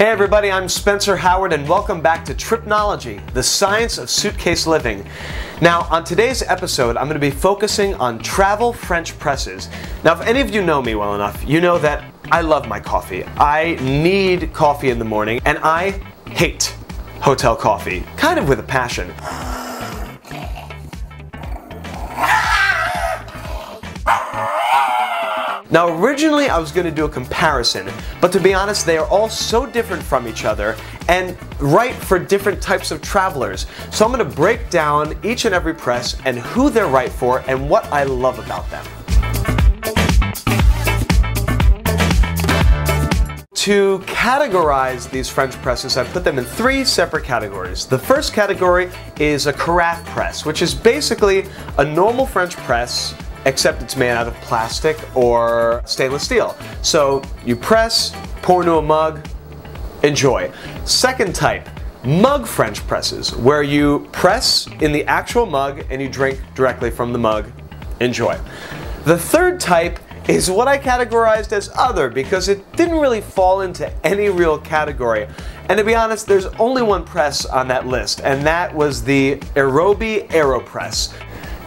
Hey everybody, I'm Spencer Howard and welcome back to TripKnowledgy, the science of suitcase living. Now, on today's episode, I'm going to be focusing on travel French presses. Now, if any of you know me well enough, you know that I love my coffee. I need coffee in the morning, and I hate hotel coffee, kind of with a passion. Now originally I was going to do a comparison, but to be honest they are all so different from each other and right for different types of travelers. So I'm going to break down each and every press and who they're right for and what I love about them. To categorize these French presses, I put them in three separate categories. The first category is a carafe press, which is basically a normal French press except it's made out of plastic or stainless steel. So you press, pour into a mug, enjoy. Second type, mug French presses, where you press in the actual mug and you drink directly from the mug, enjoy. The third type is what I categorized as other because it didn't really fall into any real category. And to be honest, there's only one press on that list, and that was the Aerobie AeroPress.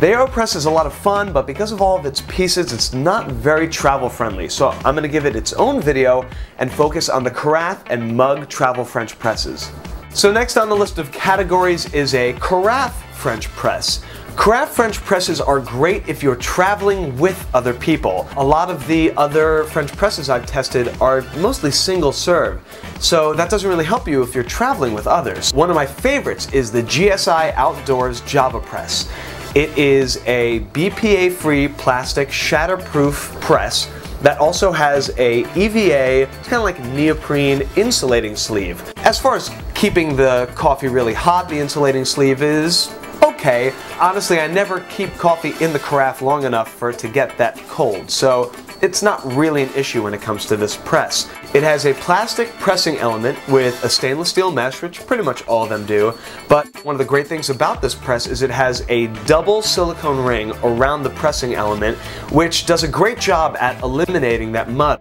The AeroPress is a lot of fun, but because of all of its pieces, it's not very travel friendly. So I'm going to give it its own video and focus on the carafe and mug travel French presses. So next on the list of categories is a carafe French press. Carafe French presses are great if you're traveling with other people. A lot of the other French presses I've tested are mostly single serve, so that doesn't really help you if you're traveling with others. One of my favorites is the GSI Outdoors Java Press. It is a BPA-free plastic shatterproof press that also has a EVA, it's kind of like neoprene insulating sleeve. As far as keeping the coffee really hot, the insulating sleeve is okay. Honestly, I never keep coffee in the carafe long enough for it to get that cold, so it's not really an issue when it comes to this press. It has a plastic pressing element with a stainless steel mesh, which pretty much all of them do, but one of the great things about this press is it has a double silicone ring around the pressing element, which does a great job at eliminating that mud.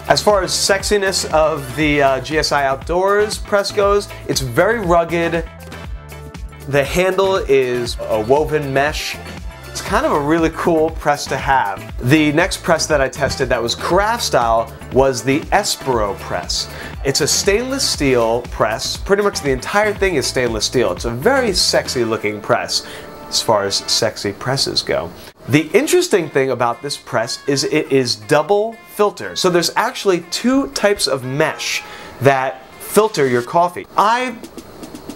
As far as sexiness of the GSI Outdoors press goes, it's very rugged. The handle is a woven mesh. It's kind of a really cool press to have. The next press that I tested that was carafe style was the Espero press. It's a stainless steel press. Pretty much the entire thing is stainless steel. It's a very sexy looking press as far as sexy presses go. The interesting thing about this press is it is double filter. So there's actually two types of mesh that filter your coffee. I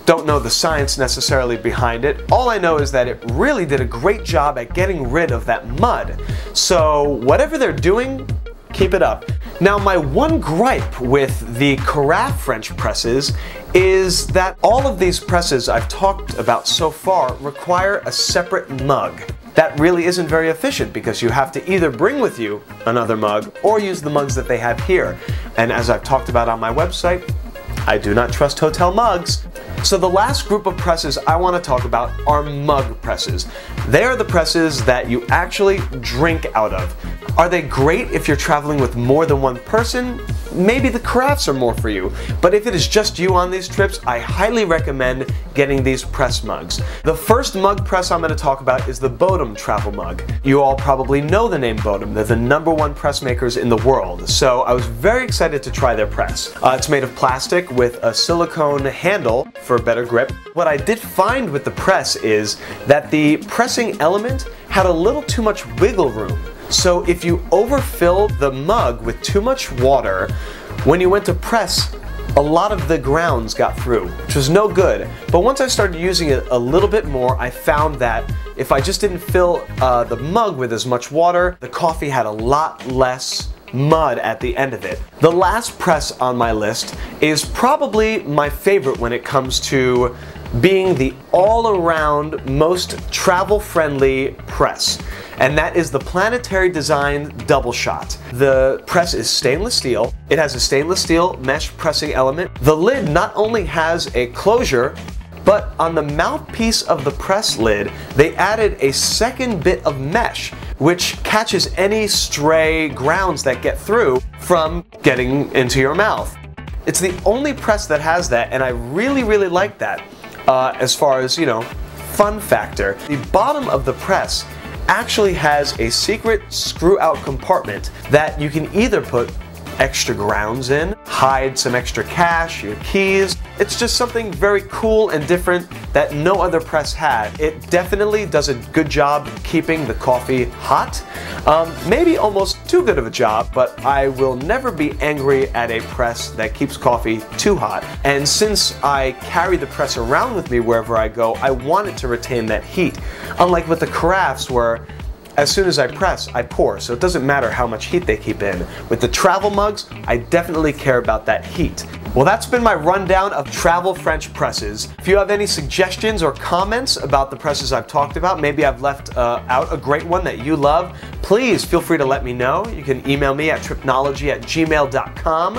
don't know the science necessarily behind it. All I know is that it really did a great job at getting rid of that mud. So whatever they're doing, keep it up. Now my one gripe with the carafe French presses is that all of these presses I've talked about so far require a separate mug. That really isn't very efficient because you have to either bring with you another mug or use the mugs that they have here. And as I've talked about on my website, I do not trust hotel mugs. So the last group of presses I want to talk about are mug presses. They are the presses that you actually drink out of. Are they great if you're traveling with more than one person? Maybe the carafes are more for you, but if it is just you on these trips, I highly recommend getting these press mugs. The first mug press I'm going to talk about is the Botom Travel Mug. You all probably know the name Botom. They're the #1 press makers in the world, so I was very excited to try their press. It's made of plastic with a silicone handle for better grip. What I did find with the press is that the pressing element had a little too much wiggle room. So if you overfill the mug with too much water, when you went to press, a lot of the grounds got through, which was no good. But once I started using it a little bit more, I found that if I just didn't fill the mug with as much water, the coffee had a lot less mud at the end of it. The last press on my list is probably my favorite when it comes to being the all-around most travel-friendly press, and that is the Planetary Design Double Shot. The press is stainless steel. It has a stainless steel mesh pressing element. The lid not only has a closure, but on the mouthpiece of the press lid, they added a second bit of mesh, which catches any stray grounds that get through from getting into your mouth. It's the only press that has that, and I really, really like that as far as, you know, fun factor. The bottom of the press actually has a secret screw-out compartment that you can either put extra grounds in, hide some extra cash, your keys. It's just something very cool and different that no other press had. It definitely does a good job keeping the coffee hot. Maybe almost too good of a job, but I will never be angry at a press that keeps coffee too hot. And since I carry the press around with me wherever I go, I want it to retain that heat. Unlike with the carafes where as soon as I press, I pour, so it doesn't matter how much heat they keep in. With the travel mugs, I definitely care about that heat. Well, that's been my rundown of travel French presses. If you have any suggestions or comments about the presses I've talked about, maybe I've left out a great one that you love, please feel free to let me know. You can email me at tripknowledgy@gmail.com.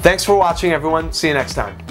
Thanks for watching, everyone. See you next time.